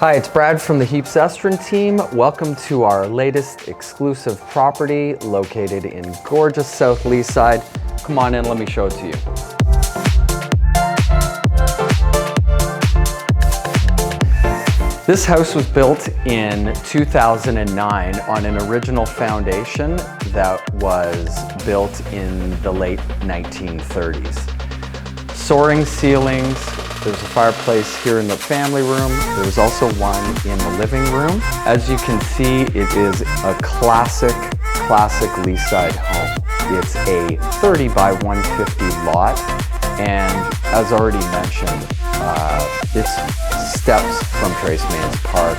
Hi, it's Brad from the Heaps Estrin team. Welcome to our latest exclusive property located in gorgeous South Leaside. Come on in, let me show it to you. This house was built in 2009 on an original foundation that was built in the late 1930s. Soaring ceilings. There's a fireplace here in the family room. There's also one in the living room. As you can see, it is a classic Leaside home. It's a 30 by 150 lot, and as already mentioned, it's steps from Trace Mains Park,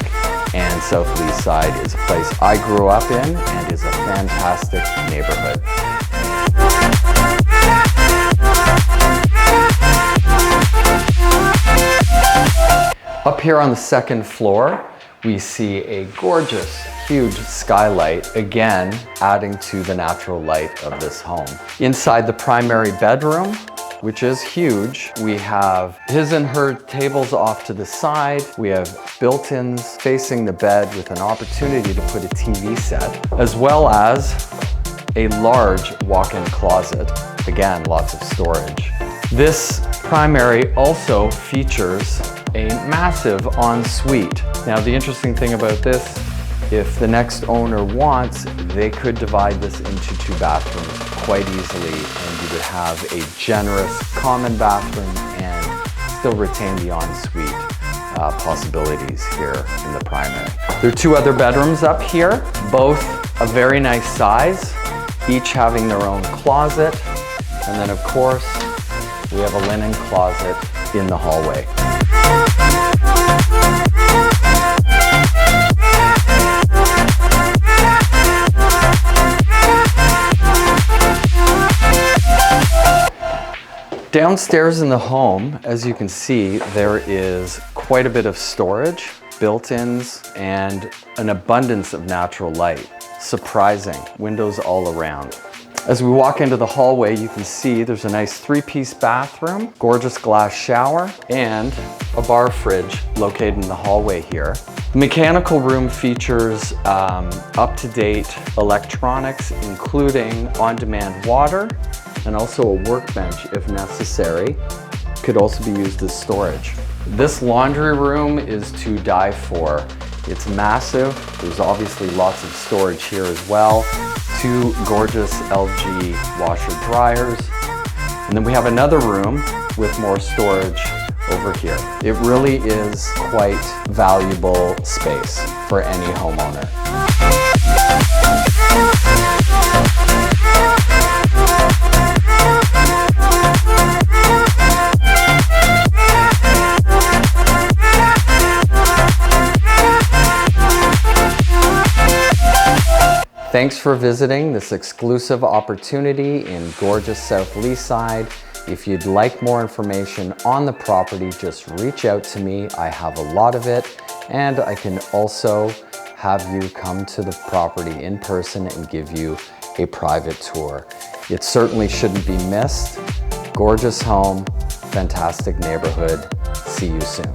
and South Leaside is a place I grew up in and is a fantastic neighborhood. Up here on the second floor, we see a gorgeous, huge skylight, again, adding to the natural light of this home. Inside the primary bedroom, which is huge, we have his and her tables off to the side. We have built-ins facing the bed with an opportunity to put a TV set, as well as a large walk-in closet. Again, lots of storage. This primary also features a massive ensuite. Now, the interesting thing about this, if the next owner wants, they could divide this into 2 bathrooms quite easily, and you would have a generous common bathroom and still retain the ensuite possibilities here in the primary. There are 2 other bedrooms up here, both a very nice size, each having their own closet, and then of course, we have a linen closet in the hallway. Downstairs in the home, as you can see, there is quite a bit of storage, built-ins, and an abundance of natural light. Surprising, windows all around. As we walk into the hallway, you can see there's a nice 3-piece bathroom, gorgeous glass shower, and a bar fridge located in the hallway here. The mechanical room features up-to-date electronics, including on-demand water, and also a workbench if necessary. Could also be used as storage. This laundry room is to die for. It's massive. There's obviously lots of storage here as well. 2 gorgeous LG washer dryers. And then we have another room with more storage over here. It really is quite valuable space for any homeowner. Thanks for visiting this exclusive opportunity in gorgeous South Leaside. If you'd like more information on the property, just reach out to me. I have a lot of it, and I can also have you come to the property in person and give you a private tour. It certainly shouldn't be missed. Gorgeous home, fantastic neighborhood. See you soon.